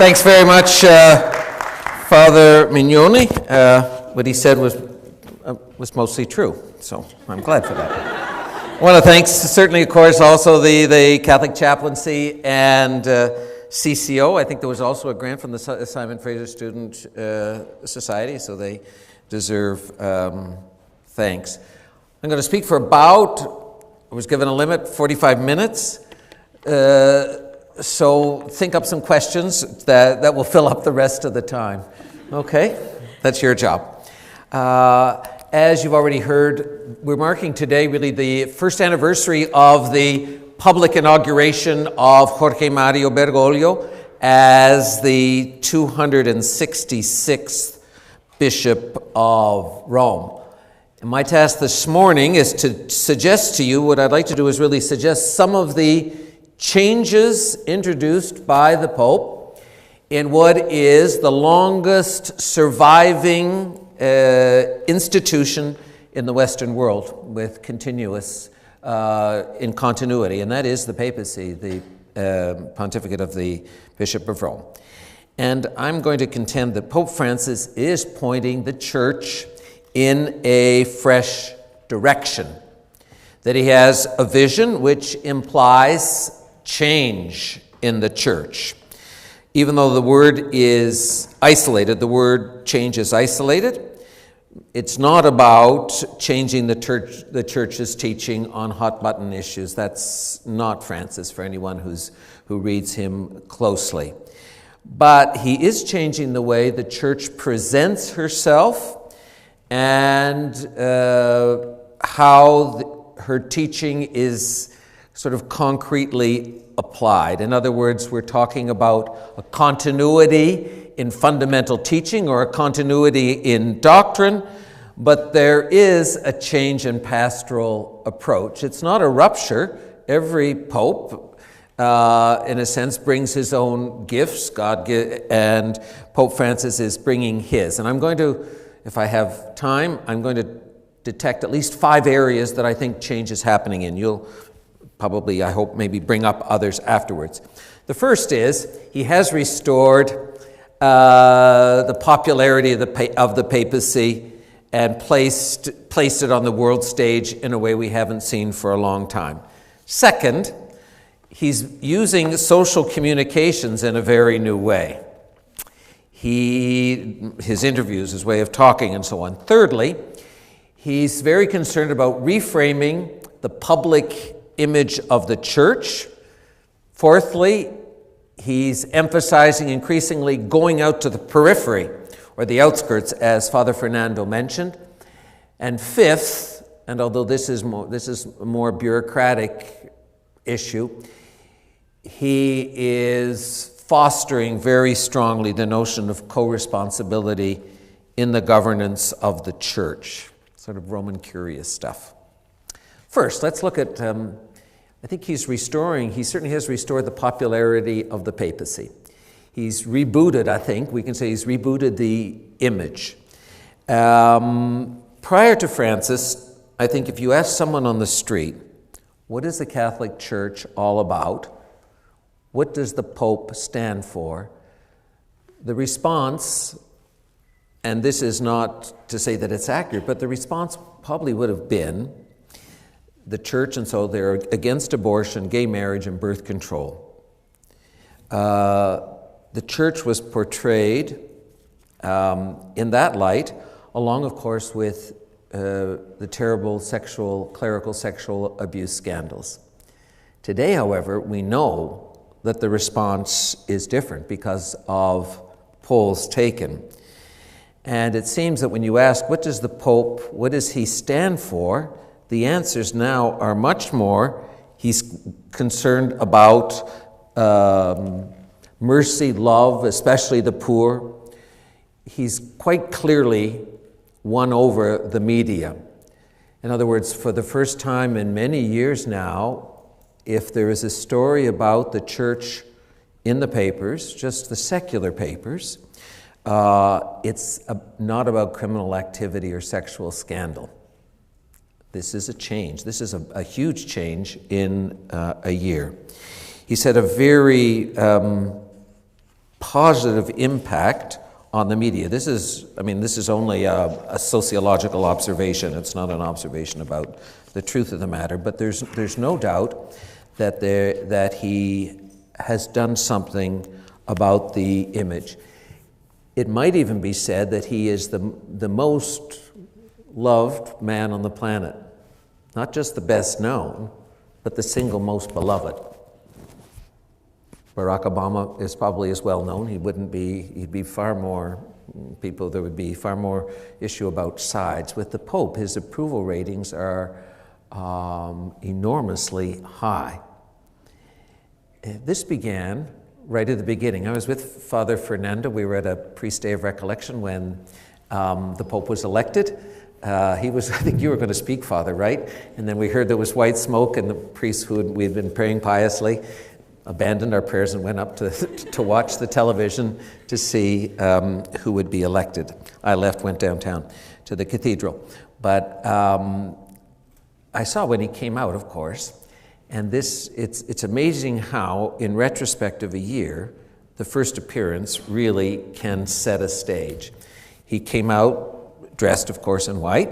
Thanks very much, Father Mignoni. What he said was mostly true, so I'm glad for that. I want to thank, certainly, of course, also the Catholic Chaplaincy and CCO. I think there was also a grant from the Simon Fraser Student Society, so they deserve thanks. I'm going to speak for I was given a limit, 45 minutes. So think up some questions that will fill up the rest of the time. Okay? That's your job. As you've already heard, we're marking today really the first anniversary of the public inauguration of Jorge Mario Bergoglio as the 266th Bishop of Rome. And my task this morning is to suggest to you, what I'd like to do is really suggest some of the changes introduced by the Pope in what is the longest surviving institution in the Western world with continuous in continuity, and that is the papacy, the pontificate of the Bishop of Rome. And I'm going to contend that Pope Francis is pointing the Church in a fresh direction, that he has a vision which implies change in the Church. Even though the word is isolated, the word change is isolated, it's not about changing the Church's teaching on hot-button issues. That's not Francis for anyone who reads him closely. But he is changing the way the Church presents herself and how her teaching is sort of concretely applied. In other words, we're talking about a continuity in fundamental teaching or a continuity in doctrine, but there is a change in pastoral approach. It's not a rupture. Every pope, in a sense, brings his own gifts, and Pope Francis is bringing his. And I'm going to, if I have time, I'm going to detect at least 5 areas that I think change is happening in. You'll probably, I hope, maybe bring up others afterwards. The first is he has restored the popularity of the papacy and placed it on the world stage in a way we haven't seen for a long time. Second, he's using social communications in a very new way. His interviews, his way of talking, and so on. Thirdly, he's very concerned about reframing the public image of the Church. Fourthly, he's emphasizing increasingly going out to the periphery or the outskirts, as Father Fernando mentioned. And fifth, and although this is a more bureaucratic issue, he is fostering very strongly the notion of co-responsibility in the governance of the Church, sort of Roman Curia stuff. First, let's look at, I think he certainly has restored the popularity of the papacy. He's rebooted, I think, we can say he's rebooted the image. Prior to Francis, I think if you ask someone on the street, what is the Catholic Church all about? What does the Pope stand for? The response, and this is not to say that it's accurate, but the response probably would have been, the Church, and so they're against abortion, gay marriage, and birth control. The Church was portrayed in that light, along, of course, with the terrible clerical sexual abuse scandals. Today, however, we know that the response is different because of polls taken. And it seems that when you ask, what does the Pope, what does he stand for? The answers now are much more, he's concerned about mercy, love, especially the poor. He's quite clearly won over the media. In other words, for the first time in many years now, if there is a story about the Church in the papers, just the secular papers, it's not about criminal activity or sexual scandal. This is a change. This is a huge change in a year. He said a very positive impact on the media. This is only a sociological observation. It's not an observation about the truth of the matter, but there's no doubt that he has done something about the image. It might even be said that he is the most loved man on the planet. Not just the best known, but the single most beloved. Barack Obama is probably as well known. He'd be far more people, there would be far more issue about sides. With the Pope, his approval ratings are enormously high. This began right at the beginning. I was with Father Fernando. We were at a priest day of recollection when the Pope was elected. I think you were going to speak, Father, right? And then we heard there was white smoke, and the priests we'd been praying piously abandoned our prayers and went up to watch the television to see who would be elected. I went downtown to the cathedral. But I saw when he came out, of course, and it's amazing how, in retrospect of a year, the first appearance really can set a stage. He came out dressed, of course, in white.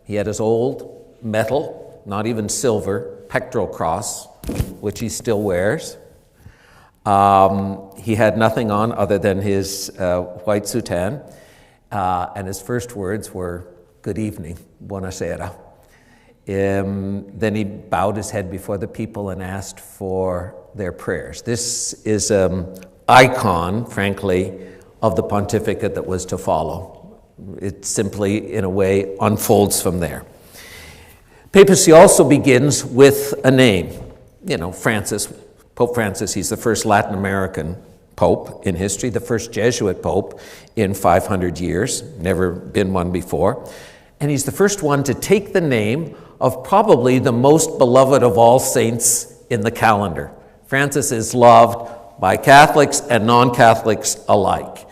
He had his old metal, not even silver, pectoral cross, which he still wears. He had nothing on other than his white soutane, and his first words were, "Good evening, buonasera." Then he bowed his head before the people and asked for their prayers. This is an icon, frankly, of the pontificate that was to follow. It simply, in a way, unfolds from there. Papacy also begins with a name. Francis, Pope Francis, he's the first Latin American pope in history, the first Jesuit pope in 500 years, never been one before. And he's the first one to take the name of probably the most beloved of all saints in the calendar. Francis is loved by Catholics and non-Catholics alike.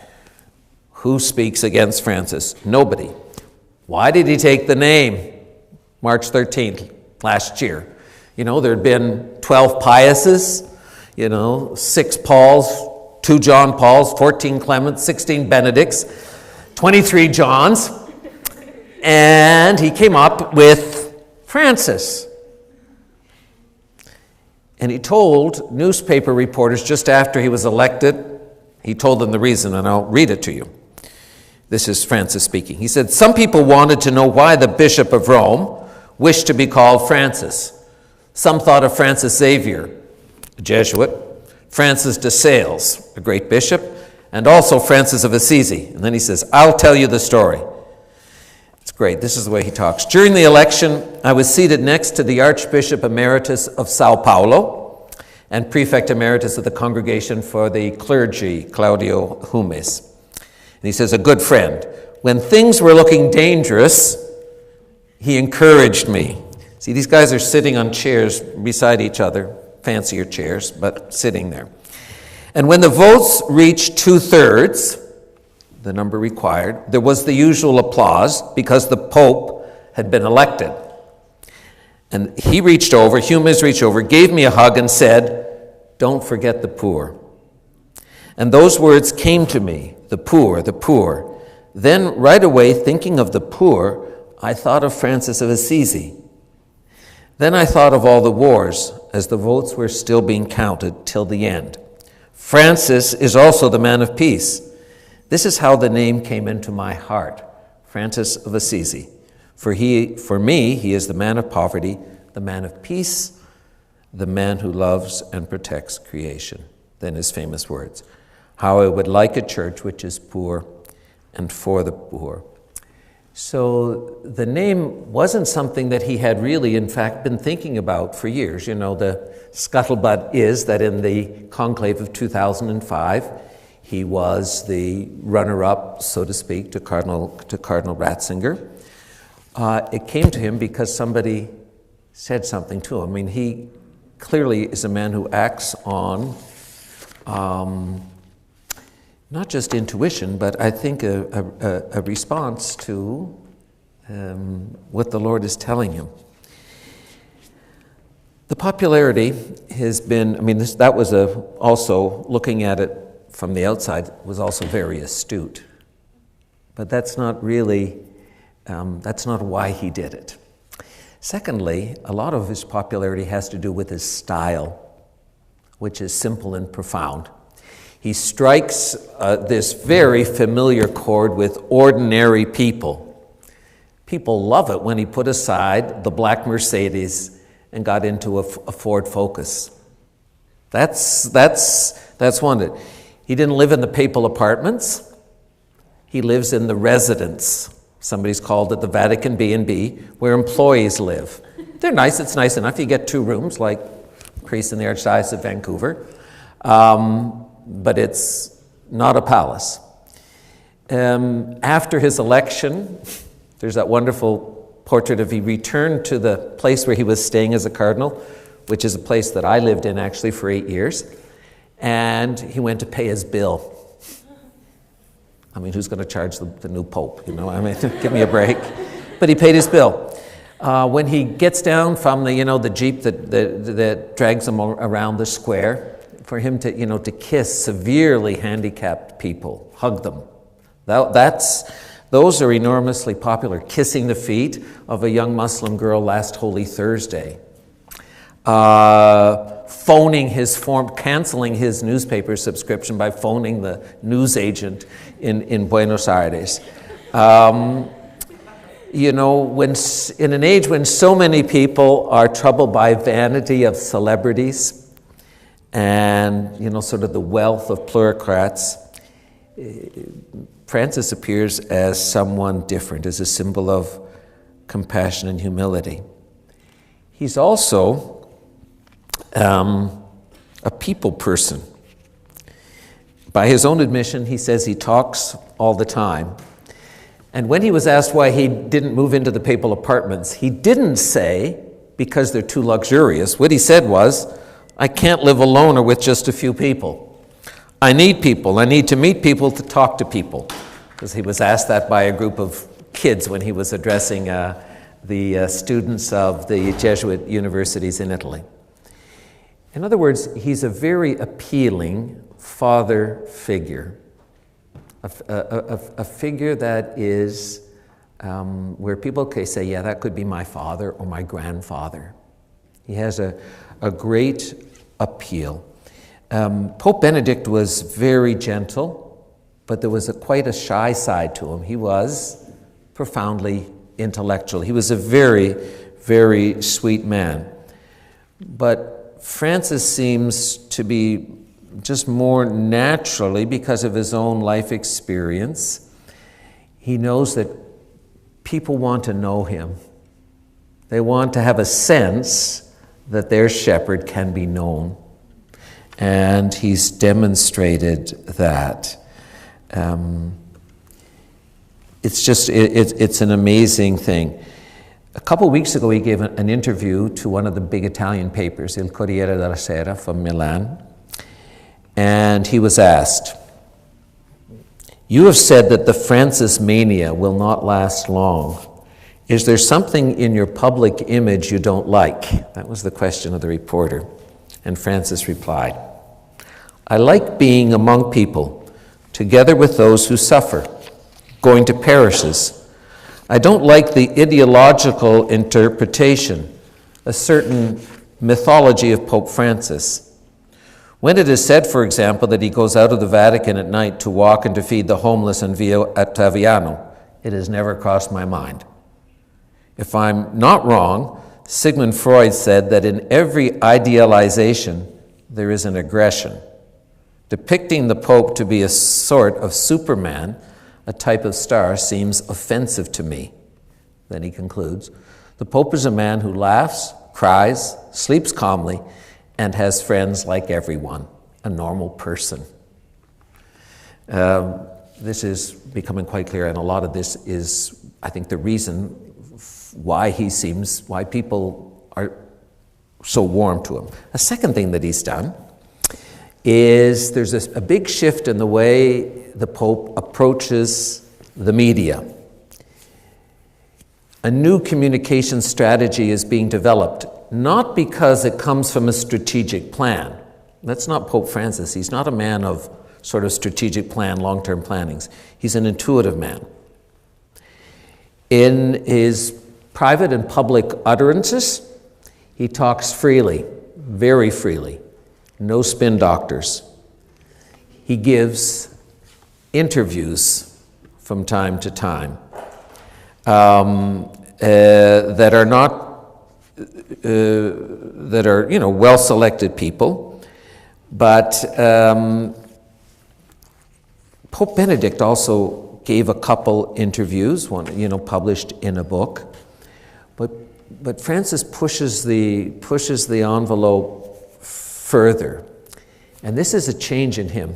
Who speaks against Francis? Nobody. Why did he take the name? March 13th, last year. There had been 12 Piuses, 6 Pauls, 2 John Pauls, 14 Clements, 16 Benedicts, 23 Johns, and he came up with Francis. And he told newspaper reporters just after he was elected, he told them the reason, and I'll read it to you. This is Francis speaking. He said, "Some people wanted to know why the Bishop of Rome wished to be called Francis. Some thought of Francis Xavier, a Jesuit, Francis de Sales, a great bishop, and also Francis of Assisi." And then he says, "I'll tell you the story." It's great. This is the way he talks. "During the election, I was seated next to the Archbishop Emeritus of Sao Paulo and Prefect Emeritus of the Congregation for the Clergy, Claudio Humes. And he says, a good friend. When things were looking dangerous, he encouraged me." See, these guys are sitting on chairs beside each other, fancier chairs, but sitting there. "And when the votes reached 2/3, the number required, there was the usual applause because the Pope had been elected. And he reached over, Humes reached over, gave me a hug and said, 'Don't forget the poor.' And those words came to me, the poor, the poor. Then right away, thinking of the poor, I thought of Francis of Assisi. Then I thought of all the wars as the votes were still being counted till the end. Francis is also the man of peace. This is how the name came into my heart, Francis of Assisi. For me, he is the man of poverty, the man of peace, the man who loves and protects creation." Then his famous words, "How I would like a church which is poor and for the poor." So the name wasn't something that he had really, in fact, been thinking about for years. The scuttlebutt is that in the conclave of 2005, he was the runner-up, so to speak, to Cardinal Ratzinger. It came to him because somebody said something to him. I mean, he clearly is a man who acts on not just intuition, but I think a response to what the Lord is telling him. The popularity has been, that was also looking at it from the outside, was also very astute. But that's not really, that's not why he did it. Secondly, a lot of his popularity has to do with his style, which is simple and profound. He strikes this very familiar chord with ordinary people. People love it when he put aside the black Mercedes and got into a Ford Focus. That's one. He didn't live in the papal apartments. He lives in the residence. Somebody's called it the Vatican B&B, where employees live. They're nice. It's nice enough. You get 2 rooms, like priests in the Archdiocese of Vancouver. But it's not a palace. After his election, there's that wonderful portrait of he returned to the place where he was staying as a cardinal, which is a place that I lived in actually for 8 years, and he went to pay his bill. I mean, who's going to charge the new pope? You know, I mean, give me a break. But he paid his bill. When he gets down from the jeep that drags him around the square, for him to kiss severely handicapped people, hug them. Those are enormously popular. Kissing the feet of a young Muslim girl last Holy Thursday. Canceling his newspaper subscription by phoning the newsagent in Buenos Aires. In an age when so many people are troubled by vanity of celebrities and, sort of the wealth of plutocrats, Francis appears as someone different, as a symbol of compassion and humility. He's also a people person. By his own admission, he says he talks all the time. And when he was asked why he didn't move into the papal apartments, he didn't say because they're too luxurious. What he said was, I can't live alone or with just a few people. I need people. I need to meet people, to talk to people. Because he was asked that by a group of kids when he was addressing the students of the Jesuit universities in Italy. In other words, he's a very appealing father figure. A figure that is where people can say, yeah, that could be my father or my grandfather. He has a great appeal. Pope Benedict was very gentle, but there was quite a shy side to him. He was profoundly intellectual. He was a very, very sweet man. But Francis seems to be just more naturally, because of his own life experience, he knows that people want to know him. They want to have a sense that their shepherd can be known. And he's demonstrated that. It's an amazing thing. A couple of weeks ago, he gave an interview to one of the big Italian papers, Il Corriere della Sera from Milan. And he was asked, you have said that the Francis mania will not last long. Is there something in your public image you don't like? That was the question of the reporter. And Francis replied, I like being among people, together with those who suffer, going to parishes. I don't like the ideological interpretation, a certain mythology of Pope Francis. When it is said, for example, that he goes out of the Vatican at night to walk and to feed the homeless in Via Ottaviano, it has never crossed my mind. If I'm not wrong, Sigmund Freud said that in every idealization there is an aggression. Depicting the Pope to be a sort of Superman, a type of star, seems offensive to me. Then he concludes, the Pope is a man who laughs, cries, sleeps calmly, and has friends like everyone, a normal person. This is becoming quite clear, and a lot of this is, I think, the reason why people are so warm to him. A second thing that he's done is there's a big shift in the way the Pope approaches the media. A new communication strategy is being developed, not because it comes from a strategic plan. That's not Pope Francis. He's not a man of sort of strategic plan, long-term plannings. He's an intuitive man. In his private and public utterances, he talks freely, very freely. No spin doctors. He gives interviews from time to time that are not that are, well-selected people, but Pope Benedict also gave a couple interviews, one, published in a book, but Francis pushes the envelope further, and this is a change in him.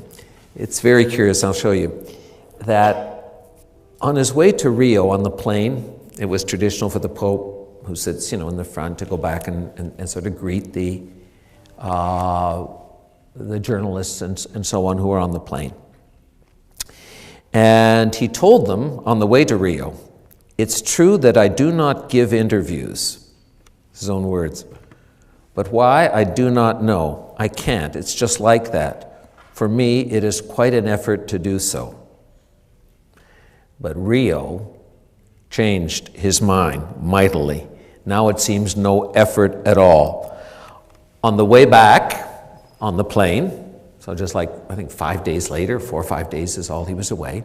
It's very curious. I'll show you that on his way to Rio on the plane, it was traditional for the Pope, who sits, in the front, to go back and sort of greet the journalists and so on who are on the plane. And he told them on the way to Rio, "It's true that I do not give interviews," his own words, "but why, I do not know. I can't. It's just like that. For me, it is quite an effort to do so." But Rio changed his mind mightily. Now it seems no effort at all. On the way back, on the plane, so just like, I think 5 days later, 4 or 5 days is all he was away,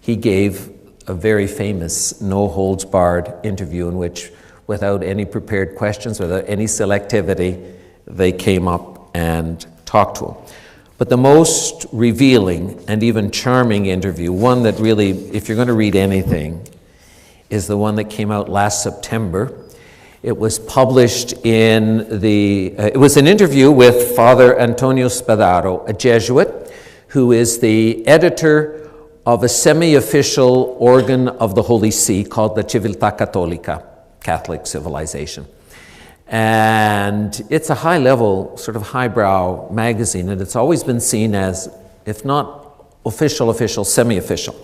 he gave a very famous no-holds-barred interview in which, without any prepared questions, without any selectivity, they came up and talked to him. But the most revealing and even charming interview, one that really, if you're going to read anything, is the one that came out last September. It was published it was an interview with Father Antonio Spadaro, a Jesuit, who is the editor of a semi-official organ of the Holy See called the Civiltà Cattolica, Catholic Civilization. And it's a high-level, sort of highbrow magazine, and it's always been seen as, if not official, semi-official.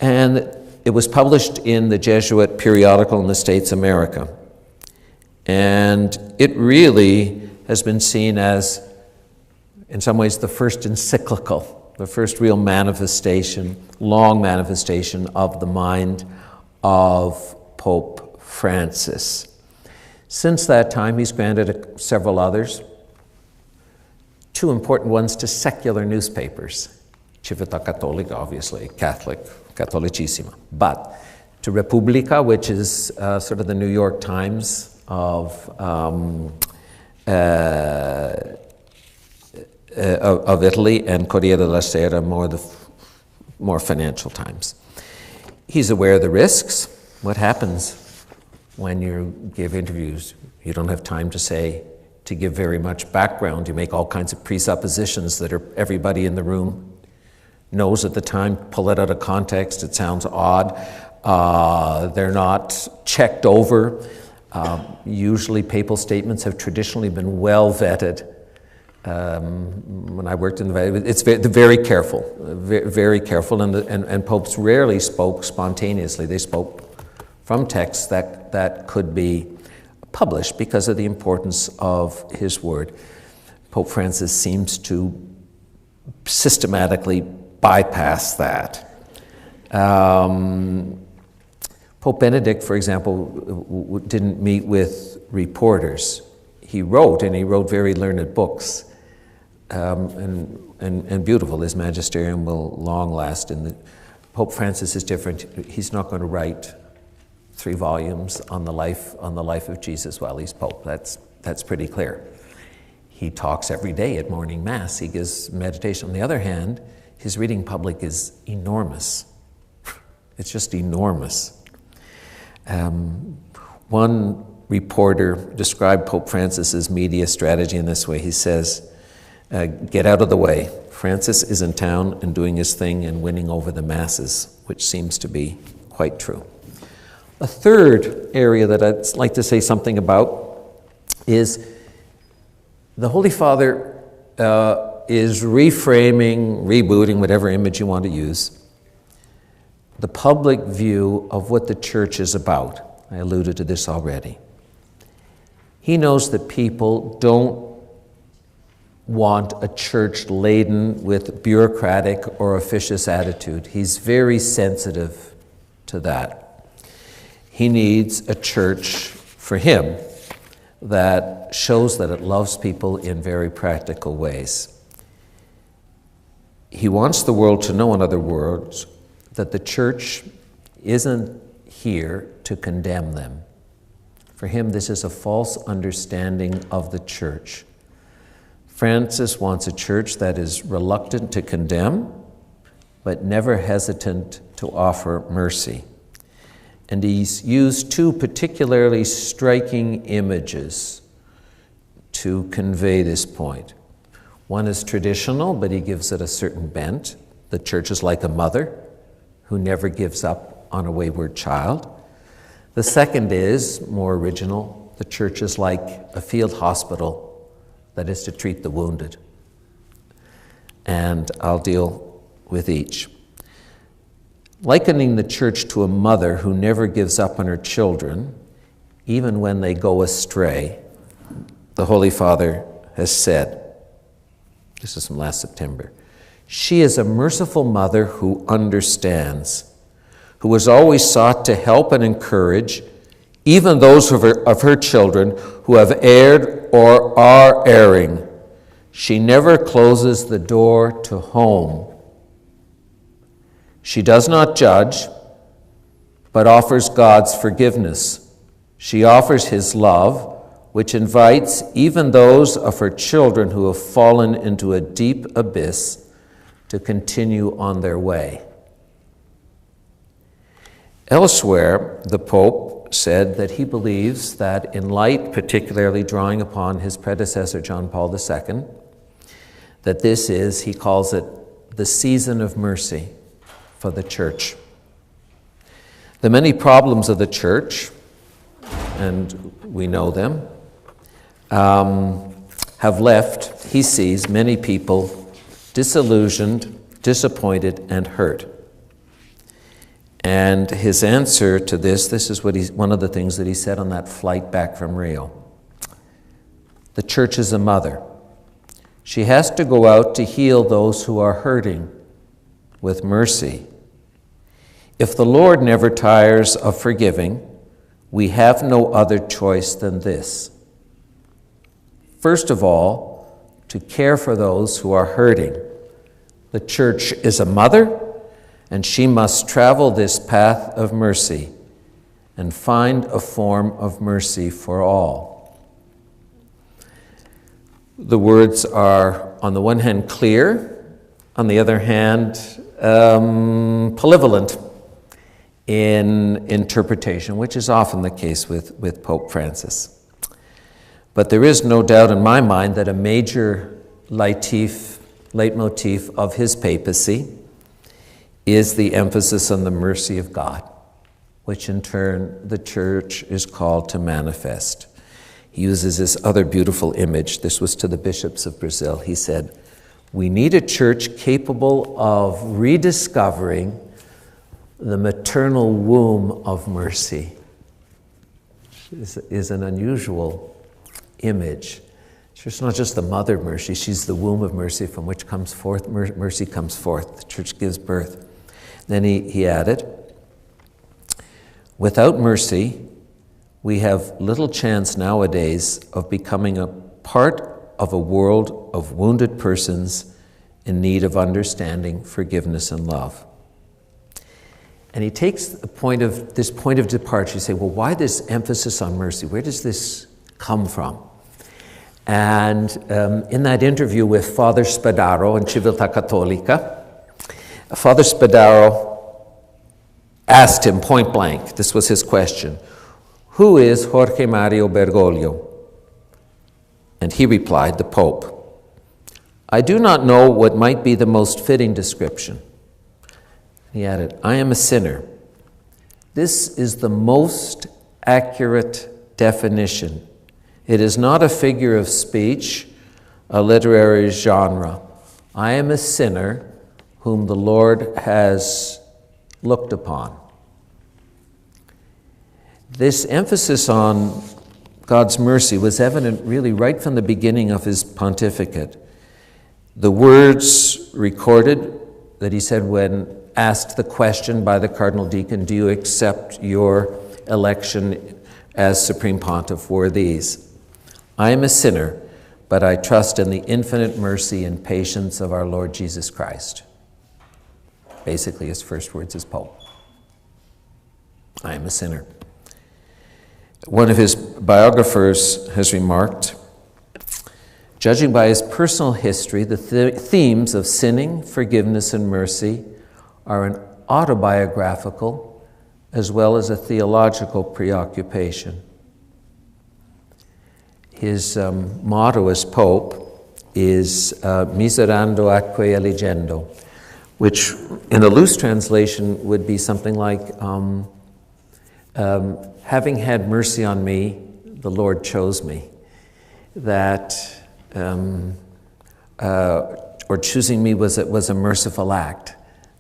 And it was published in the Jesuit periodical in the States America. And it really has been seen as, in some ways, the first encyclical, the first real manifestation, long manifestation of the mind of Pope Francis. Since that time, he's granted several others, 2 important ones to secular newspapers, Civiltà Cattolica, obviously, Catholic, Cattolicissima, but to Repubblica, which is sort of the New York Times of Italy, and Corriere della Sera, more financial times. He's aware of the risks. What happens when you give interviews? You don't have time to give very much background. You make all kinds of presuppositions that everybody in the room knows at the time. Pull it out of context, it sounds odd. They're not checked over. Usually papal statements have traditionally been well vetted. When I worked in the Vatican, it's very careful, very careful, and popes rarely spoke spontaneously. They spoke from texts that could be published because of the importance of his word. Pope Francis seems to systematically bypass that. Pope Benedict, for example, didn't meet with reporters. He wrote very learned books, and beautiful. His magisterium will long last. Pope Francis is different. He's not going to write 3 volumes on the life of Jesus while he's Pope. That's pretty clear. He talks every day at morning mass. He gives meditation. On the other hand, his reading public is enormous. It's just enormous. One reporter described Pope Francis's media strategy in this way. He says, "Get out of the way. Francis is in town and doing his thing and winning over the masses," which seems to be quite true. A third area that I'd like to say something about is the Holy Father is reframing, rebooting, whatever image you want to use, the public view of what the church is about. I alluded to this already. He knows that people don't want a church laden with bureaucratic or officious attitude. He's very sensitive to that. He needs a church for him that shows that it loves people in very practical ways. He wants the world to know, in other words, that the church isn't here to condemn them. For him, this is a false understanding of the church. Francis wants a church that is reluctant to condemn, but never hesitant to offer mercy. And he's used two particularly striking images to convey this point. One is traditional, but he gives it a certain bent. The church is like a mother who never gives up on a wayward child. The second is more original. The church is like a field hospital that is to treat the wounded. And I'll deal with each. Likening the church to a mother who never gives up on her children, even when they go astray, the Holy Father has said, this is from last September, she is a merciful mother who understands, who has always sought to help and encourage even those of her children who have erred or are erring. She never closes the door to home. She does not judge, but offers God's forgiveness. She offers his love, which invites even those of her children who have fallen into a deep abyss to continue on their way. Elsewhere, the Pope said that he believes that in light, particularly drawing upon his predecessor, John Paul II, that this is, he calls it, the season of mercy for the church. The many problems of the church, and we know them, have left, he sees, many people disillusioned, disappointed, and hurt. And his answer to this is one of the things that he said on that flight back from Rio. The church is a mother. She has to go out to heal those who are hurting with mercy. If the Lord never tires of forgiving, we have no other choice than this. First of all, to care for those who are hurting. The church is a mother, and she must travel this path of mercy and find a form of mercy for all. The words are, on the one hand, clear, on the other hand, polyvalent in interpretation, which is often the case with Pope Francis. But there is no doubt in my mind that a major leitmotif of his papacy is the emphasis on the mercy of God, which in turn the church is called to manifest. He uses this other beautiful image. This was to the bishops of Brazil. He said, we need a church capable of rediscovering the maternal womb of mercy. Is an unusual image. She's not just the mother mercy, she's the womb of mercy from which comes forth, mercy comes forth. The church gives birth. Then he added, without mercy, we have little chance nowadays of becoming a part of a world of wounded persons in need of understanding, forgiveness, and love. And he takes this point of departure. You say, well, why this emphasis on mercy? Where does this come from? And in that interview with Father Spadaro in Civiltà Cattolica, Father Spadaro asked him point blank, this was his question, who is Jorge Mario Bergoglio? And he replied, the Pope. I do not know what might be the most fitting description. He added, I am a sinner. This is the most accurate definition. It is not a figure of speech, a literary genre. I am a sinner whom the Lord has looked upon. This emphasis on God's mercy was evident really right from the beginning of his pontificate. The words recorded that he said when asked the question by the Cardinal Deacon, do you accept your election as Supreme Pontiff, were these: I am a sinner, but I trust in the infinite mercy and patience of our Lord Jesus Christ. Basically, his first words as Pope. I am a sinner. One of his biographers has remarked, judging by his personal history, the themes of sinning, forgiveness, and mercy are an autobiographical as well as a theological preoccupation. His motto as Pope is miserando atque eligendo, which in a loose translation would be something like, having had mercy on me, the Lord chose me. That, or choosing me was a merciful act.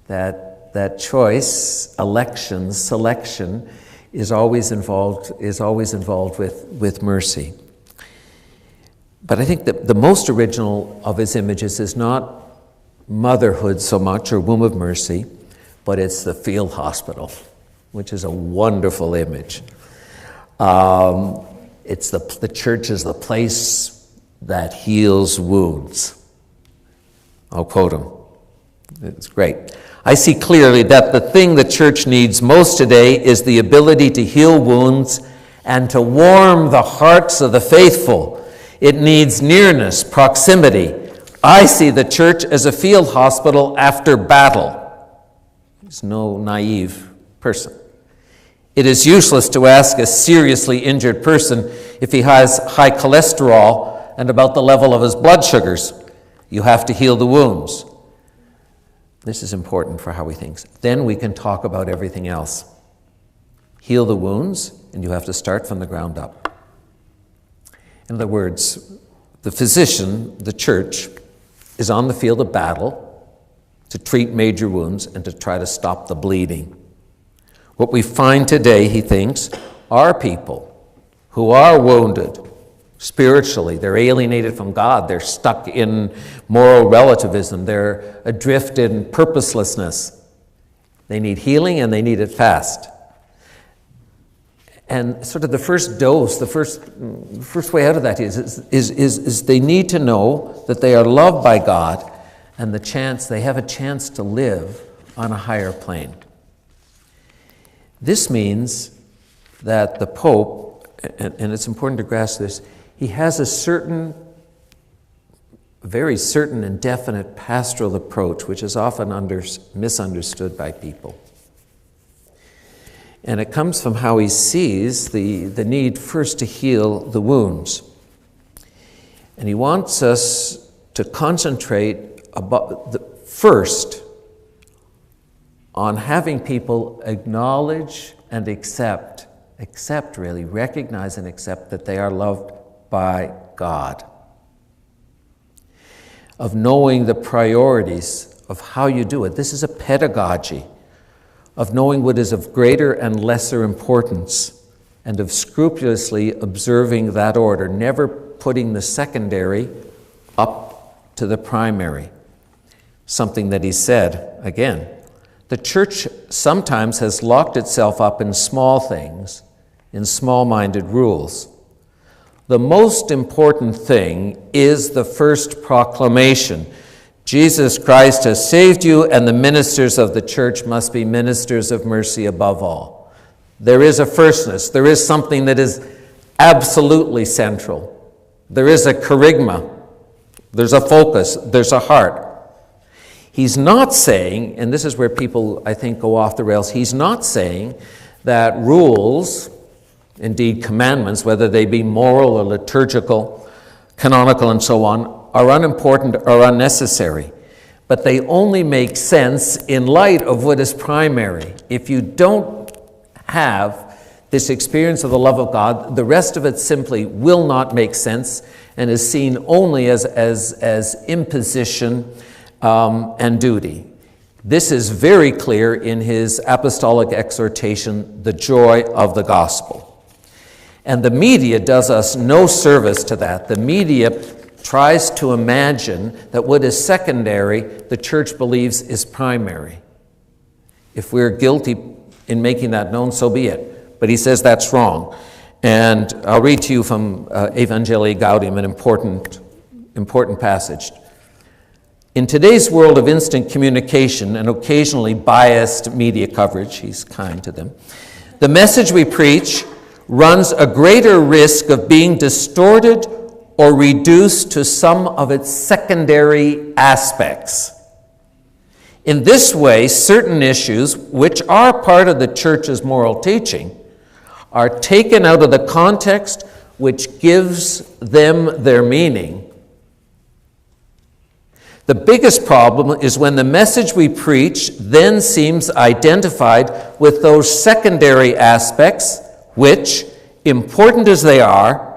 That choice, election, selection is always involved with mercy. But I think that the most original of his images is not motherhood so much, or womb of mercy, but it's the field hospital, which is a wonderful image. It's the church is the place that heals wounds. I'll quote him. It's great. I see clearly that the thing the church needs most today is the ability to heal wounds and to warm the hearts of the faithful. It needs nearness, proximity. I see the church as a field hospital after battle. He's no naive person. It is useless to ask a seriously injured person if he has high cholesterol and about the level of his blood sugars. You have to heal the wounds. This is important for how he thinks. Then we can talk about everything else. Heal the wounds, and you have to start from the ground up. In other words, the physician, the church, is on the field of battle to treat major wounds and to try to stop the bleeding. What we find today, he thinks, are people who are wounded spiritually. They're alienated from God. They're stuck in moral relativism. They're adrift in purposelessness. They need healing, and they need it fast. And sort of the first dose, the first way out of that is they need to know that they are loved by God, and they have a chance to live on a higher plane. This means that the Pope, and it's important to grasp this, he has a very certain and definite pastoral approach, which is often misunderstood by people. And it comes from how he sees the need first to heal the wounds. And he wants us to concentrate first on having people acknowledge and recognize and accept that they are loved by God. Of knowing the priorities of how you do it. This is a pedagogy of knowing what is of greater and lesser importance, and of scrupulously observing that order, never putting the secondary up to the primary. Something that he said, again, the church sometimes has locked itself up in small things, in small-minded rules. The most important thing is the first proclamation. Jesus Christ has saved you, and the ministers of the church must be ministers of mercy above all. There is a firstness. There is something that is absolutely central. There is a charisma. There's a focus. There's a heart. He's not saying, and this is where people, I think, go off the rails, he's not saying that rules, indeed commandments, whether they be moral or liturgical, canonical and so on, are unimportant or unnecessary, but they only make sense in light of what is primary. If you don't have this experience of the love of God, the rest of it simply will not make sense and is seen only as imposition and duty. This is very clear in his apostolic exhortation, The Joy of the Gospel. And the media does us no service to that. The media tries to imagine that what is secondary, the church believes is primary. If we're guilty in making that known, so be it. But he says that's wrong. And I'll read to you from Evangelii Gaudium, an important passage. In today's world of instant communication and occasionally biased media coverage, he's kind to them, the message we preach runs a greater risk of being distorted or reduced to some of its secondary aspects. In this way, certain issues, which are part of the church's moral teaching, are taken out of the context which gives them their meaning. The biggest problem is when the message we preach then seems identified with those secondary aspects which, important as they are,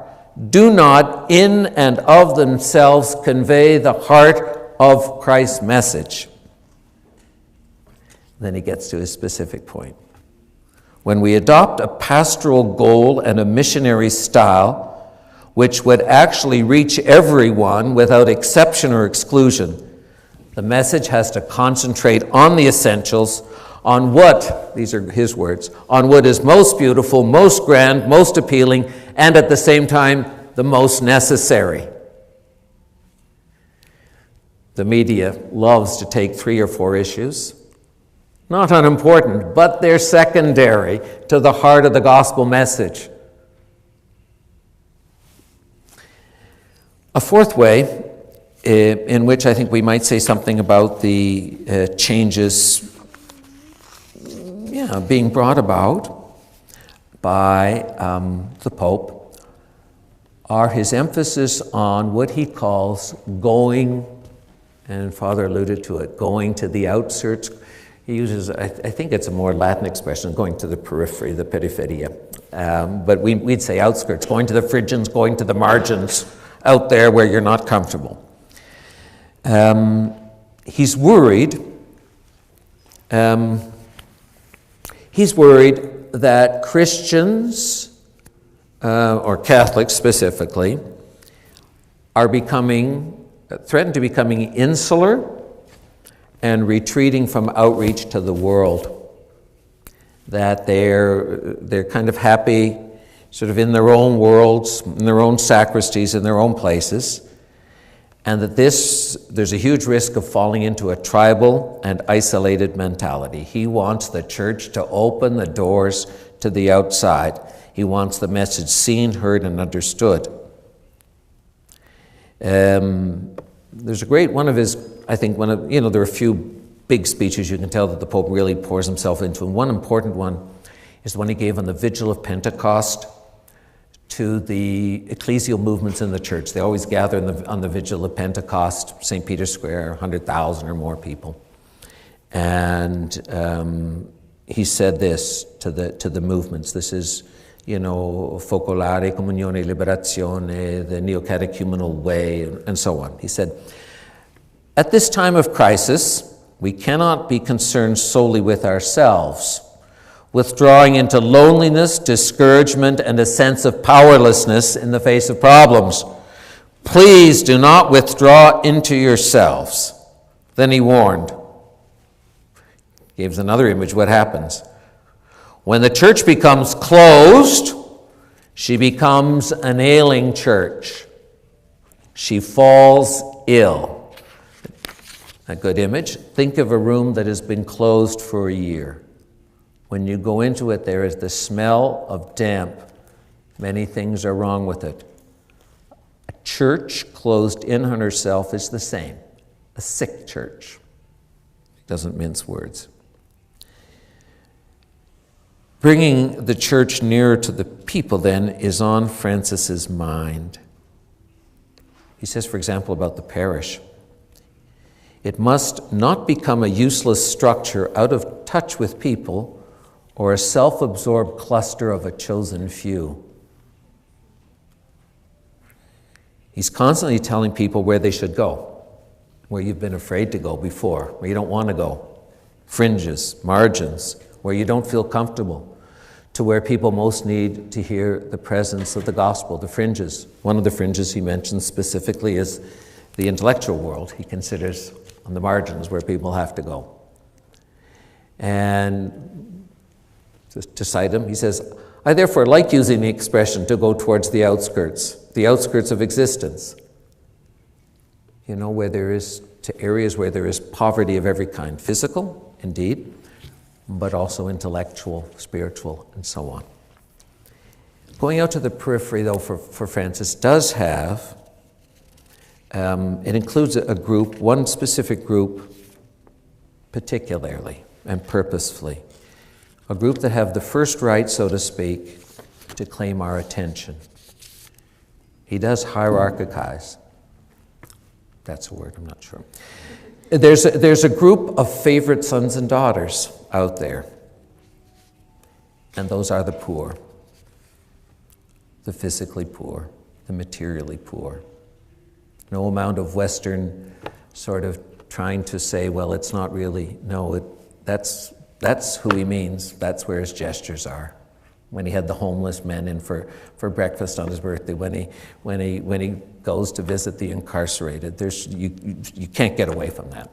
do not in and of themselves convey the heart of Christ's message. Then he gets to his specific point. When we adopt a pastoral goal and a missionary style, which would actually reach everyone without exception or exclusion, the message has to concentrate on the essentials, on what, these are his words, on what is most beautiful, most grand, most appealing, and at the same time, the most necessary. The media loves to take 3 or 4 issues, not unimportant, but they're secondary to the heart of the gospel message. A fourth way in which I think we might say something about the changes being brought about by the Pope are his emphasis on what he calls going, and Father alluded to it, going to the outskirts. He uses, I think it's a more Latin expression, going to the periphery, the periferia. But we'd say outskirts, going to the fringes, going to the margins, out there where you're not comfortable. He's worried that Christians, or Catholics specifically, are threatened to becoming insular and retreating from outreach to the world. That they're kind of happy sort of in their own worlds, in their own sacristies, in their own places, and that there's a huge risk of falling into a tribal and isolated mentality. He wants the church to open the doors to the outside. He wants the message seen, heard, and understood. There's a great one of his, I think, there are a few big speeches you can tell that the Pope really pours himself into, and one important one is the one he gave on the vigil of Pentecost to the ecclesial movements in the church. They always gather on the vigil of Pentecost, St. Peter's Square, 100,000 or more people. And he said this to the movements. This is, Focolare, Comunione, Liberazione, the neo-catechumenal way, and so on. He said, at this time of crisis, we cannot be concerned solely with ourselves, withdrawing into loneliness, discouragement, and a sense of powerlessness in the face of problems. Please do not withdraw into yourselves. Then he warned. Gives another image what happens. When the church becomes closed, she becomes an ailing church. She falls ill. A good image. Think of a room that has been closed for a year. When you go into it, there is the smell of damp. Many things are wrong with it. A church closed in on herself is the same. A sick church. Doesn't mince words. Bringing the church nearer to the people, then, is on Francis's mind. He says, for example, about the parish, it must not become a useless structure out of touch with people or a self-absorbed cluster of a chosen few. He's constantly telling people where they should go, where you've been afraid to go before, where you don't want to go, fringes, margins, where you don't feel comfortable. to where people most need to hear the presence of the gospel, the fringes. One of the fringes he mentions specifically is the intellectual world. He considers on the margins where people have to go. And to cite him, he says, I therefore like using the expression to go towards the outskirts of existence. You know, where there is, to areas where there is poverty of every kind, physical, indeed, but also intellectual, spiritual, and so on. Going out to the periphery, though, for Francis does have, it includes a group, one specific group, particularly and purposefully. A group that have the first right, so to speak, to claim our attention. He does hierarchize. That's a word, I'm not sure. There's a group of favorite sons and daughters out there, and those are the poor, the physically poor, the materially poor. No amount of Western sort of trying to say, well, it's not really, no, that's who he means, that's where his gestures are. When he had the homeless men in for breakfast on his birthday, when he goes to visit the incarcerated, you can't get away from that.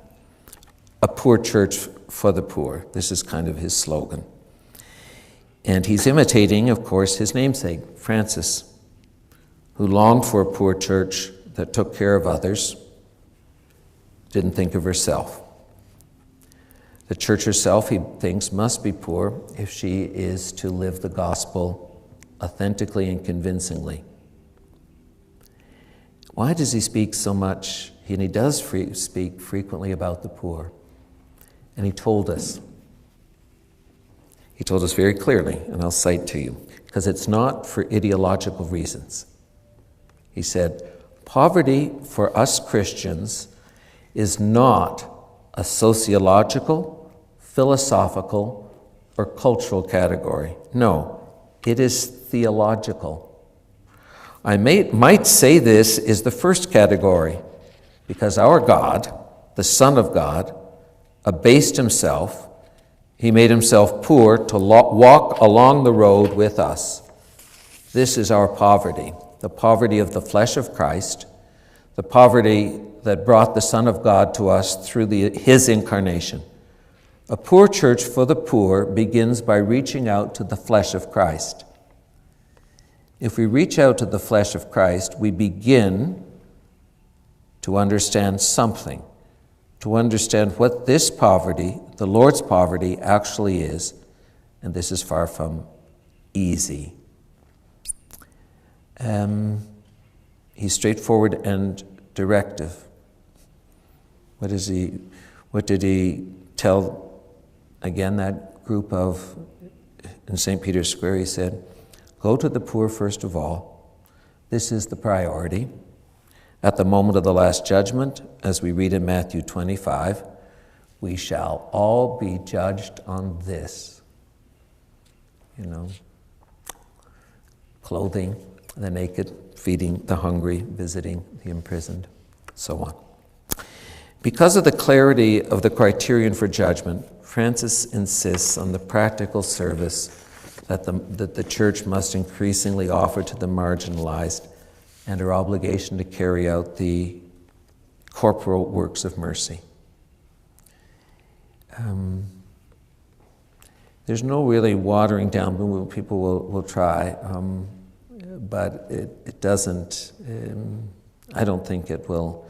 A poor church for the poor. This is kind of his slogan. And he's imitating, of course, his namesake, Francis, who longed for a poor church that took care of others, didn't think of herself. The church herself, he thinks, must be poor if she is to live the gospel authentically and convincingly. Why does he speak so much? And he does speak frequently about the poor. And he told us. He told us very clearly, and I'll cite to you, because it's not for ideological reasons. He said, poverty for us Christians is not a sociological, philosophical, or cultural category. No, it is theological. I might say this is the first category, because our God, the Son of God, abased himself. He made himself poor to walk along the road with us. This is our poverty, the poverty of the flesh of Christ, the poverty that brought the Son of God to us through his incarnation. A poor church for the poor begins by reaching out to the flesh of Christ. If we reach out to the flesh of Christ, we begin to understand something, to understand what this poverty, the Lord's poverty, actually is, and this is far from easy. He's straightforward and directive. What did he tell, again, that group in St. Peter's Square? He said, go to the poor first of all. This is the priority. At the moment of the last judgment, as we read in Matthew 25, we shall all be judged on this. You know, clothing the naked, feeding the hungry, visiting the imprisoned, so on. Because of the clarity of the criterion for judgment, Francis insists on the practical service that the church must increasingly offer to the marginalized, and her obligation to carry out the corporal works of mercy. There's no really watering down. People will try, but it doesn't. I don't think it will.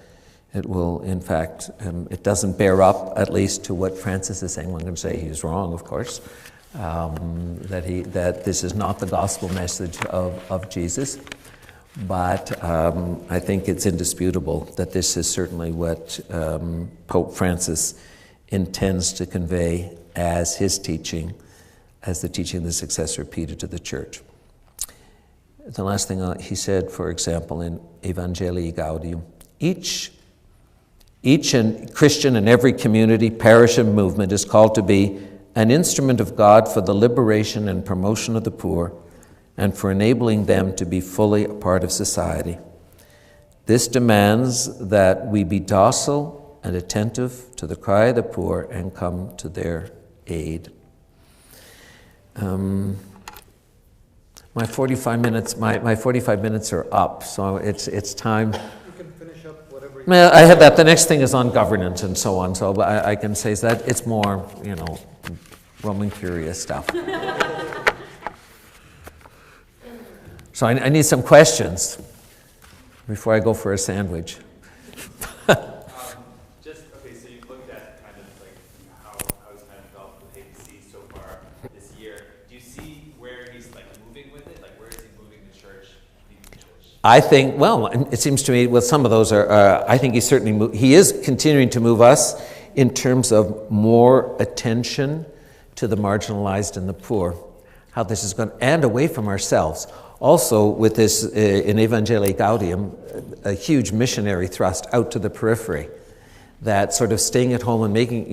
It will, in fact, it doesn't bear up, at least, to what Francis is saying. One can say he's wrong, of course, that this is not the gospel message of Jesus. But I think it's indisputable that this is certainly what Pope Francis intends to convey as his teaching, as the teaching of the successor Peter to the Church. The last thing he said, for example, in Evangelii gaudium, each Christian in every community, parish, and movement is called to be an instrument of God for the liberation and promotion of the poor, and for enabling them to be fully a part of society. This demands that we be docile and attentive to the cry of the poor and come to their aid. My 45 minutes are up, so it's time. You can finish up whatever you Well, I have that. The next thing is on governance and so on, so I can say that it's more, Roman curious stuff. So I need some questions before I go for a sandwich. Okay, so you've looked at kind of like how he's kind of developed the papacy so far this year. Do you see where he's like moving with it? Like where is he moving the church, leading the church? I think, well, it seems to me, well, some of those are, I think he is continuing to move us in terms of more attention to the marginalized and the poor, how this is going, and away from ourselves. Also, with this, in Evangelii gaudium, a huge missionary thrust out to the periphery, that sort of staying at home and making,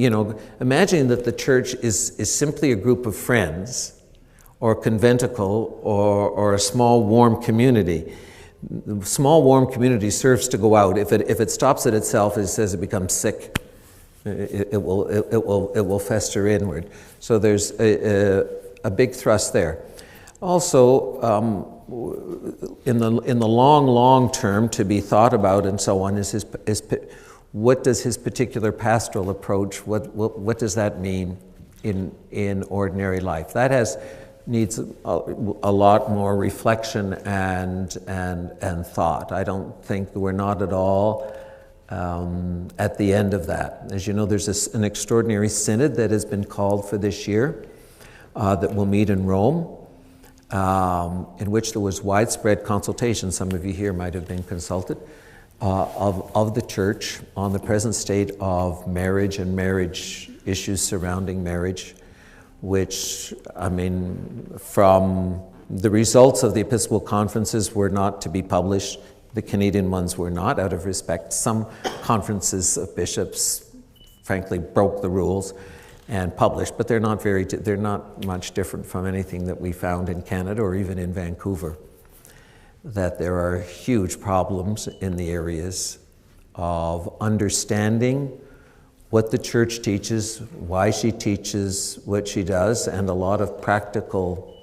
imagining that the church is simply a group of friends, or a conventicle, or a small warm community. The small warm community serves to go out. If it stops at itself, it says it becomes sick. It will fester inward. So there's a big thrust there. Also, in the long term, to be thought about and so on, is what does his particular pastoral approach? What does that mean in ordinary life? That needs a lot more reflection and thought. I don't think we're not at all at the end of that. As you know, there's an extraordinary synod that has been called for this year that will meet in Rome, in which there was widespread consultation. Some of you here might have been consulted of the church on the present state of marriage and marriage issues surrounding marriage, which, from the results of the Episcopal conferences were not to be published. The Canadian ones were not, out of respect. Some conferences of bishops, frankly, broke the rules and published, but they're not much different from anything that we found in Canada or even in Vancouver. That there are huge problems in the areas of understanding what the church teaches, why she teaches what she does, and a lot of practical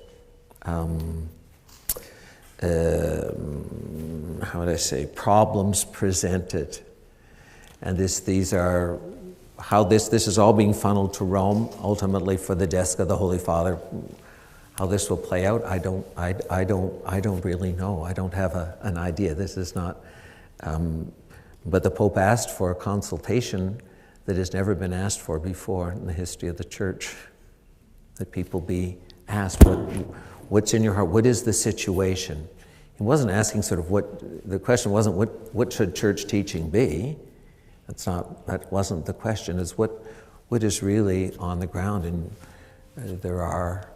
problems presented. And these are how this is all being funneled to Rome, ultimately for the desk of the Holy Father. How this will play out, I don't really know. I don't have an idea. This is not. But the Pope asked for a consultation that has never been asked for before in the history of the Church. That people be asked, what's in your heart? What is the situation? He wasn't asking the question wasn't what should church teaching be? That wasn't the question. It's what is really on the ground, and there are,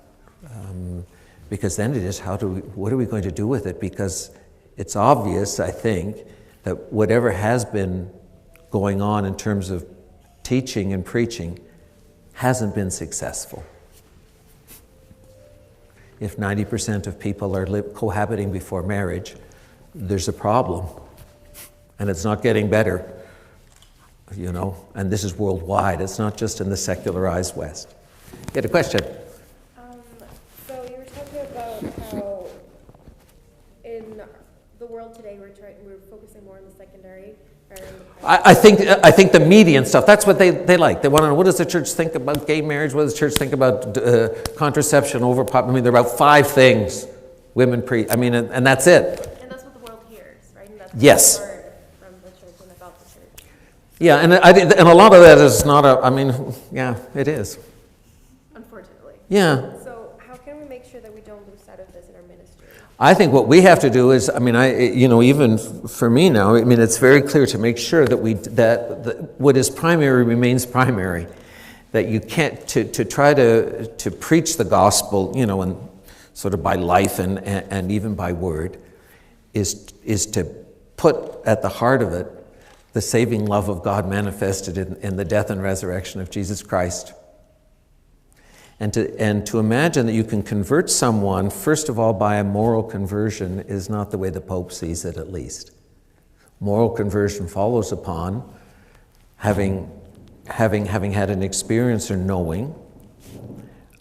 because then it is what are we going to do with it? Because it's obvious, I think, that whatever has been going on in terms of teaching and preaching hasn't been successful. If 90% of people are cohabiting before marriage, there's a problem. And it's not getting better, and this is worldwide. It's not just in the secularized West. You had a question? So you were talking about how in the world today we're focusing more on the secondary. I think the media and stuff, that's what they like. They want to know, what does the church think about gay marriage? What does the church think about contraception, there are about 5 things women and that's it. And that's what the world hears, right? And that's yes. what we heard from the church and about the church. Yeah, and a lot of that is not it is. Unfortunately. Yeah. So how can we make sure that we don't lose sight of this in our ministry? I think what we have to do is, even for me now, it's very clear to make sure that what is primary remains primary. That you can't, to try to preach the gospel, and sort of by life and even by word, is to put at the heart of it the saving love of God manifested in the death and resurrection of Jesus Christ. And to imagine that you can convert someone, first of all, by a moral conversion is not the way the Pope sees it, at least. Moral conversion follows upon having had an experience or knowing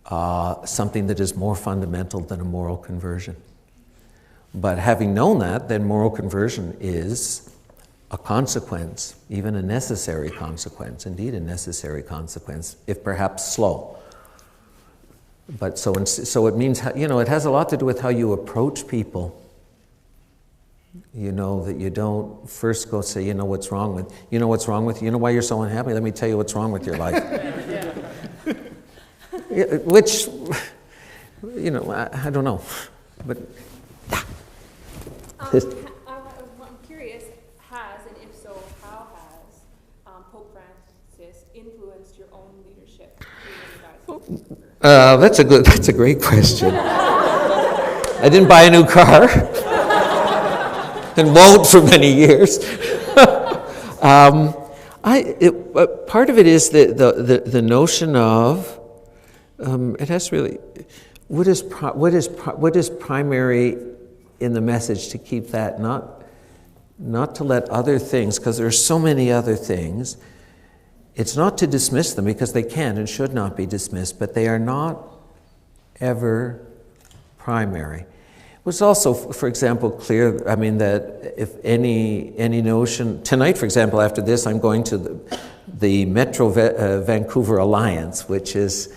something that is more fundamental than a moral conversion. But having known that, then moral conversion is a consequence, even a necessary consequence, indeed a necessary consequence, if perhaps slow. But so it means, it has a lot to do with how you approach people. That you don't first go say, what's wrong with you, know why you're so unhappy? Let me tell you what's wrong with your life. Which, I don't know, but I'm curious, has, and if so, how has Pope Francis influenced your own leadership? That's a great question. I didn't buy a new car and won't for many years. Part of it is the notion of it has really what is primary in the message, to keep that, not to let other things, because there are so many other things. It's not to dismiss them, because they can and should not be dismissed, but they are not ever primary. It was also, for example, clear, that if any notion, tonight, for example, after this, I'm going to the Metro Vancouver Alliance, which is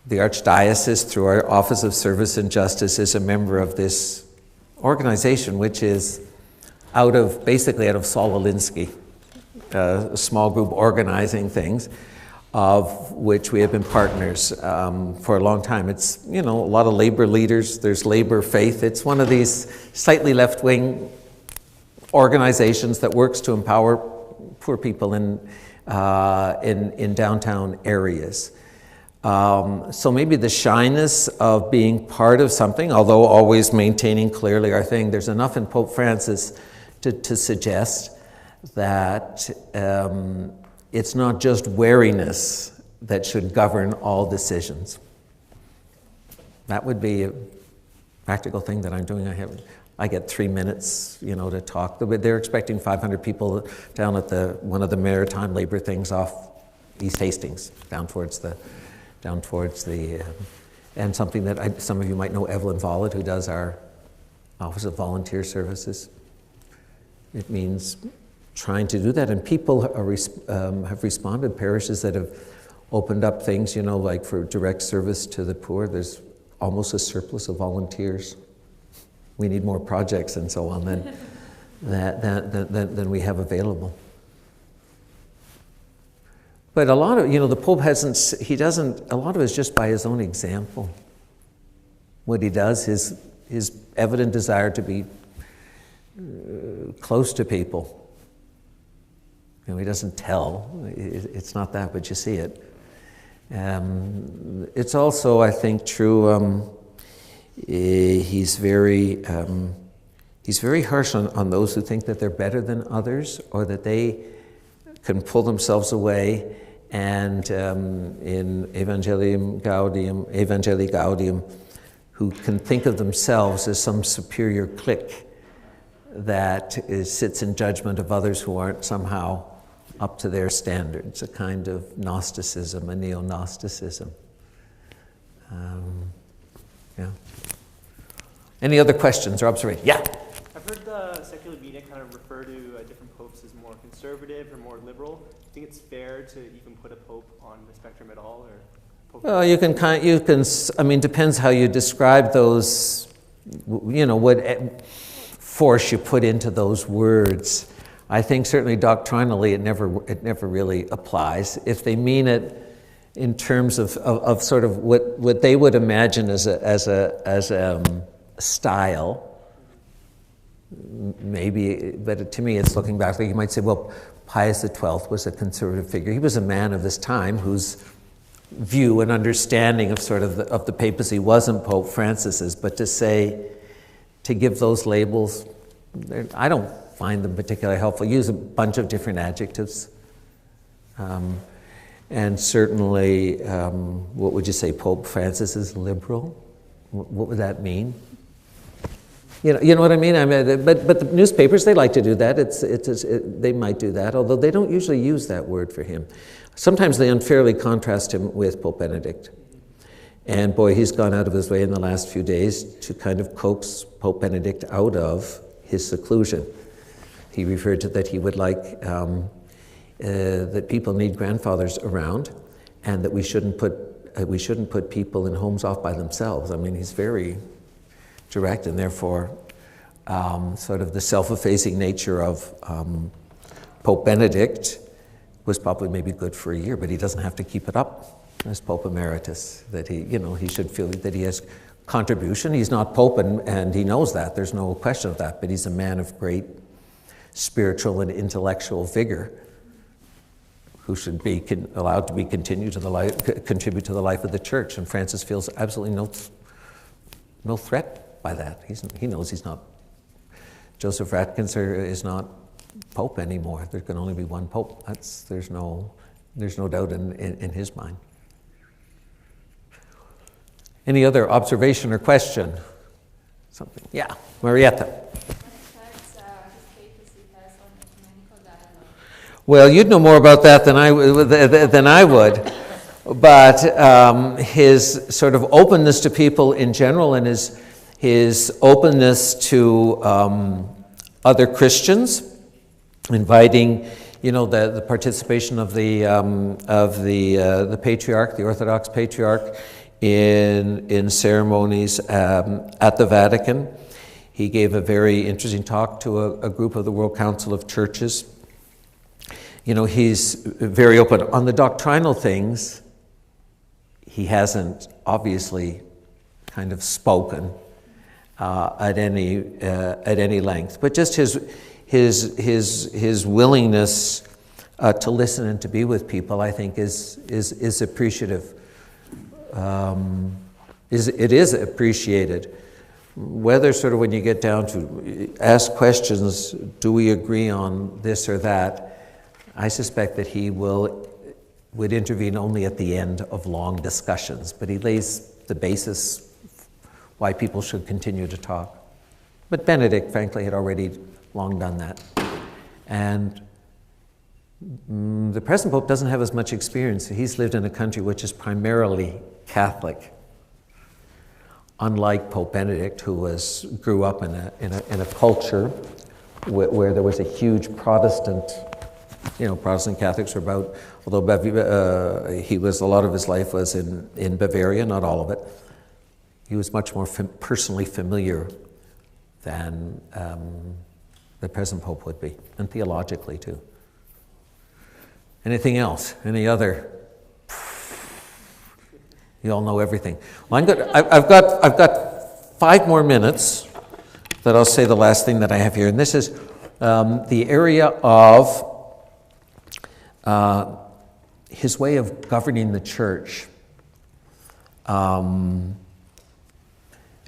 the Archdiocese, through our Office of Service and Justice, is a member of this organization, which is basically out of Saul Alinsky, a small group organizing things, of which we have been partners for a long time. It's, a lot of labor leaders, there's labor faith. It's one of these slightly left-wing organizations that works to empower poor people in downtown areas. So maybe the shyness of being part of something, although always maintaining clearly our thing, there's enough in Pope Francis to suggest that it's not just wariness that should govern all decisions. That would be a practical thing that I'm doing. I get 3 minutes, to talk. They're expecting 500 people down at one of the maritime labor things off East Hastings, down towards the, and something that some of you might know, Evelyn Vollet, who does our Office of Volunteer Services. It means trying to do that, and people have responded. Parishes that have opened up things, like for direct service to the poor. There's almost a surplus of volunteers. We need more projects and so on than we have available. But a lot of, the Pope a lot of it is just by his own example. What he does, his evident desire to be close to people. He doesn't tell, it's not that, but you see it. It's also, I think, true, he's very harsh on those who think that they're better than others, or that they can pull themselves away, and in Evangelii Gaudium, who can think of themselves as some superior clique that sits in judgment of others who aren't somehow up to their standards, a kind of Gnosticism, a neo-Gnosticism. Yeah. Any other questions or observations? Yeah? I've heard the secular media kind of refer to different popes as more conservative or more liberal. Do you think it's fair to even put a pope on the spectrum at all? Or well, you can, depends how you describe those, what force you put into those words. I think certainly doctrinally it never really applies. If they mean it in terms of sort of what they would imagine as a style, maybe, but to me it's looking back, like you might say, well, Pius XII was a conservative figure. He was a man of his time whose view and understanding of sort of the papacy wasn't Pope Francis's, but to give those labels, I don't find them particularly helpful. Use a bunch of different adjectives. And certainly, what would you say, Pope Francis is liberal? What would that mean? You know what I mean? But the newspapers, they like to do that. They might do that, although they don't usually use that word for him. Sometimes they unfairly contrast him with Pope Benedict. And boy, he's gone out of his way in the last few days to kind of coax Pope Benedict out of his seclusion. He referred to that he would like that people need grandfathers around, and that we shouldn't put people in homes off by themselves. I mean, he's very direct, and therefore sort of the self-effacing nature of Pope Benedict was probably maybe good for a year, but he doesn't have to keep it up as Pope Emeritus, that he should feel that he has contribution. He's not Pope, and he knows that. There's no question of that, but he's a man of great spiritual and intellectual vigor who should be allowed to be contribute to the life of the Church. And Francis feels absolutely no threat by that. He knows he's not. Joseph Ratzinger is not Pope anymore. There can only be one Pope. There's no doubt in his mind. Any other observation or question? Something? Yeah, Marietta. Well, you'd know more about that than I would. But his sort of openness to people in general, and his openness to other Christians, inviting, the participation of the patriarch, the Orthodox patriarch, in ceremonies at the Vatican. He gave a very interesting talk to a group of the World Council of Churches. He's very open. On the doctrinal things, he hasn't obviously kind of spoken at any length, but just his willingness to listen and to be with people, I think, is appreciative. It is appreciated. Whether sort of when you get down to ask questions, do we agree on this or that? I suspect that he would intervene only at the end of long discussions, but he lays the basis why people should continue to talk. But Benedict, frankly, had already long done that. And the present Pope doesn't have as much experience. He's lived in a country which is primarily Catholic, unlike Pope Benedict, who grew up in a culture where there was a huge Protestant. Protestant Catholics were about, although a lot of his life was in Bavaria, not all of it. He was much more personally familiar than the present Pope would be, and theologically too. Anything else? Any other? You all know everything. Well, I've got 5 more minutes that I'll say the last thing that I have here, and this is the area of his way of governing the Church.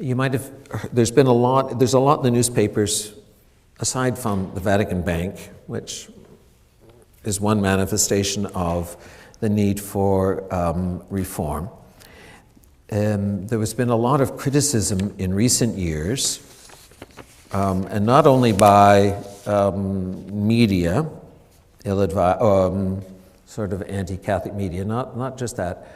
You might have. There's a lot in the newspapers, aside from the Vatican Bank, which is one manifestation of the need for reform. There has been a lot of criticism in recent years, and not only by media, sort of anti-Catholic media, not just that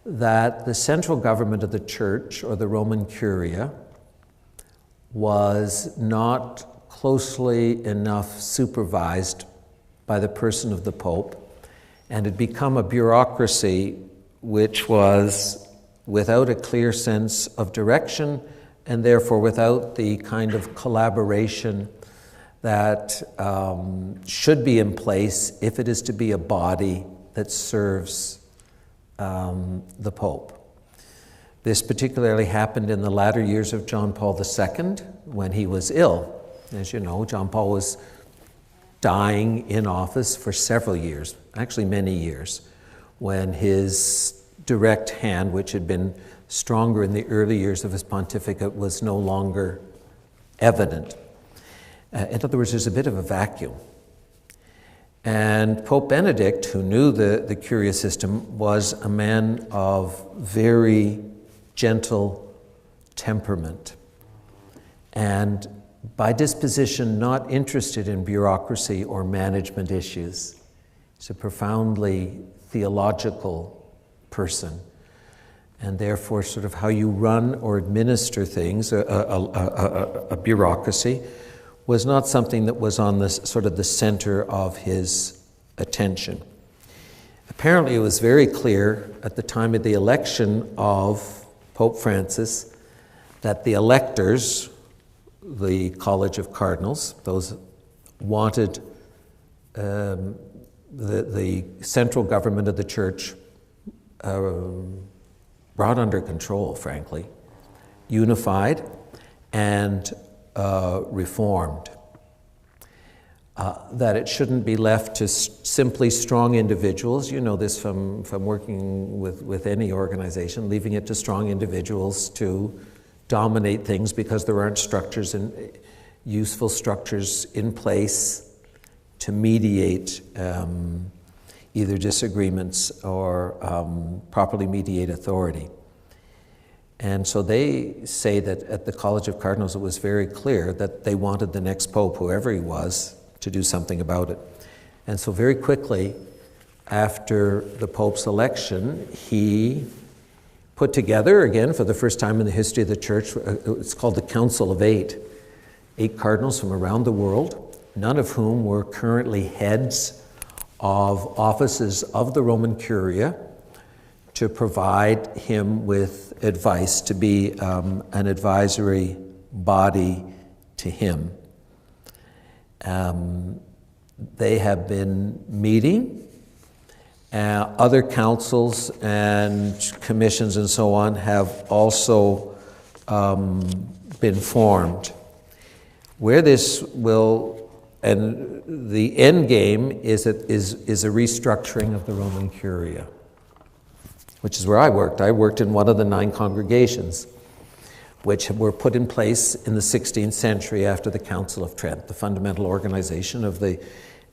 the central government of the Church, or the Roman Curia, was not closely enough supervised by the person of the Pope, and had become a bureaucracy which was without a clear sense of direction, and therefore without the kind of collaboration that should be in place if it is to be a body that serves the Pope. This particularly happened in the latter years of John Paul II, when he was ill. As you know, John Paul was dying in office for several years, actually many years, when his direct hand, which had been stronger in the early years of his pontificate, was no longer evident. In other words, there's a bit of a vacuum. And Pope Benedict, who knew the Curia system, was a man of very gentle temperament. and by disposition not interested in bureaucracy or management issues. He's a profoundly theological person, and therefore sort of how you run or administer things, a bureaucracy, was not something that was on the sort of the center of his attention. Apparently it was very clear at the time of the election of Pope Francis that the electors, the College of Cardinals, those wanted the central government of the Church brought under control, frankly, unified and reformed. That it shouldn't be left to simply strong individuals. You know this from working with any organization, leaving it to strong individuals to dominate things because there aren't structures and useful structures in place to mediate either disagreements or properly mediate authority. And so they say that at the College of Cardinals it was very clear that they wanted the next Pope, whoever he was, to do something about it. And so very quickly after the Pope's election, he put together, again for the first time in the history of the Church, it's called the Council of Eight cardinals from around the world, none of whom were currently heads of offices of the Roman Curia, to provide him with advice, to be an advisory body to him. They have been meeting. Other councils and commissions and so on have also been formed. Where this will, and the end game is a restructuring of the Roman Curia, which is where I worked. I worked in one of the 9 congregations, which were put in place in the 16th century after the Council of Trent, the fundamental organization of the,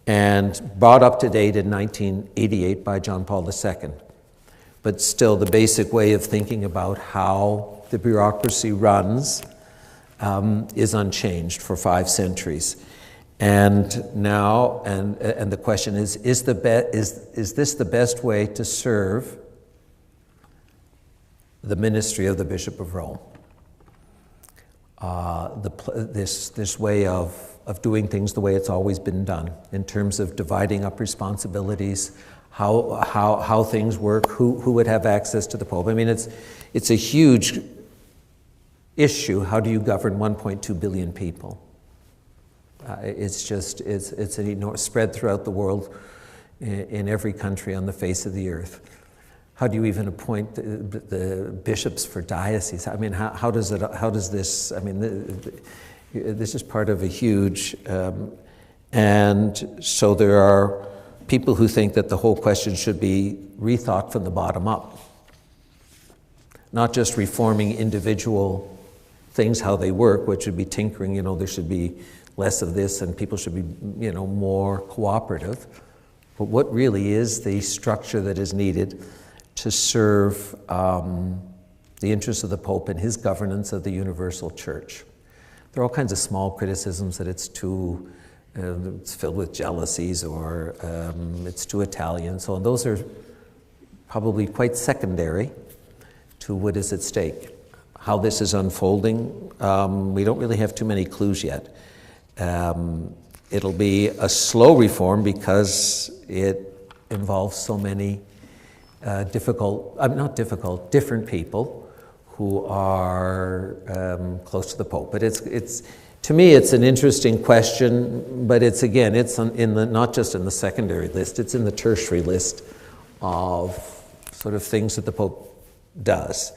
and brought up to date in 1988 by John Paul II. But still, the basic way of thinking about how the bureaucracy runs is unchanged for 5 centuries. And now, and the question is this the best way to serve the ministry of the Bishop of Rome? This way of doing things the way it's always been done, in terms of dividing up responsibilities, how things work, who would have access to the Pope. I mean, it's a huge issue. How do you govern 1.2 billion people? It's an enormous spread throughout the world, in every country on the face of the earth. How do you even appoint the bishops for dioceses? I mean, how does this? I mean, this is part of a huge, and so there are people who think that the whole question should be rethought from the bottom up, not just reforming individual things, how they work, which would be tinkering. You know, there should be less of this, and people should be, you know, more cooperative. But what really is the structure that is needed to serve the interests of the Pope and his governance of the universal Church? There are all kinds of small criticisms that it's too, it's filled with jealousies, or it's too Italian. So those are probably quite secondary to what is at stake. How this is unfolding, we don't really have too many clues yet. It'll be a slow reform because it involves so many different people who are close to the Pope. But it's to me, it's an interesting question, but it's not just in the secondary list, it's in the tertiary list of sort of things that the Pope does.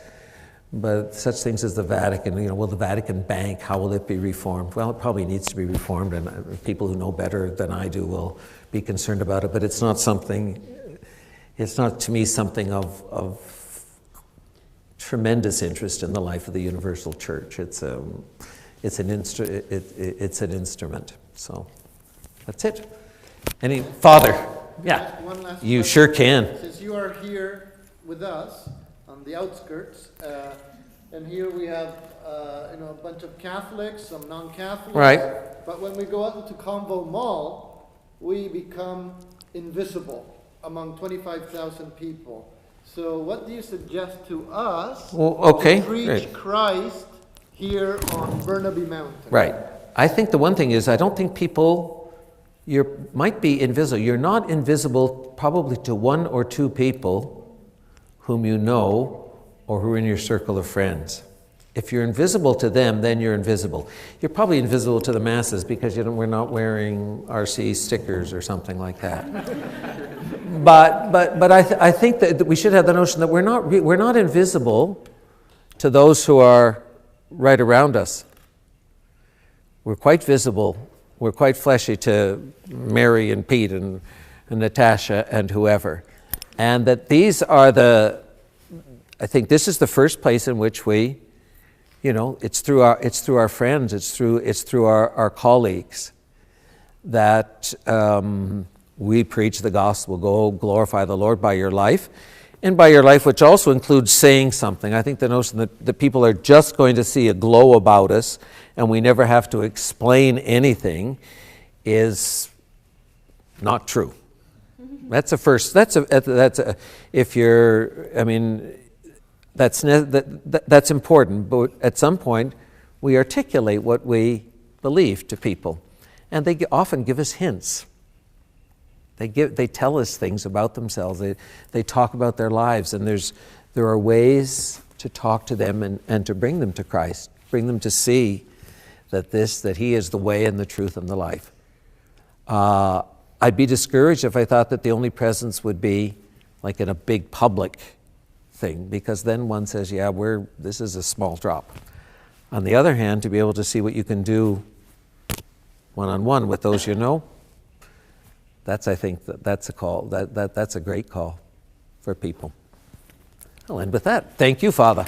But such things as the Vatican, you know, will the Vatican Bank, how will it be reformed? Well, it probably needs to be reformed, and people who know better than I do will be concerned about it, but it's not to me something of tremendous interest in the life of the universal Church. It's an instrument. So that's it. Any Father? Yeah. One last you question. Sure can. Since you are here with us on the outskirts, and here we have a bunch of Catholics, some non-Catholics. Right. But when we go out into Convo Mall, we become invisible among 25,000 people. So what do you suggest to us to preach Christ here on Burnaby Mountain? Right. I think the one thing is, I don't think people, you might be invisible. You're not invisible probably to one or two people whom you know or who are in your circle of friends. If you're invisible to them, then you're invisible. You're probably invisible to the masses because we're not wearing RC stickers or something like that. But I think that we should have the notion that we're not invisible to those who are right around us. We're quite visible. We're quite fleshy to Mary and Pete and Natasha and whoever. And that these are I think this is the first place in which we, it's through our friends, it's through our colleagues that we preach the gospel. Go glorify the Lord by your life, and by your life, which also includes saying something. I think the notion that people are just going to see a glow about us and we never have to explain anything is not true. That's a first. That's important. But at some point, we articulate what we believe to people, and they often give us hints. They tell us things about themselves. They talk about their lives, and there are ways to talk to them and to bring them to Christ, bring them to see that He is the way and the truth and the life. I'd be discouraged if I thought that the only presence would be like in a big public thing, because then one says, this is a small drop. On the other hand, to be able to see what you can do one-on-one with those you know, I think that's a call. That's a great call for people. I'll end with that. Thank you, Father.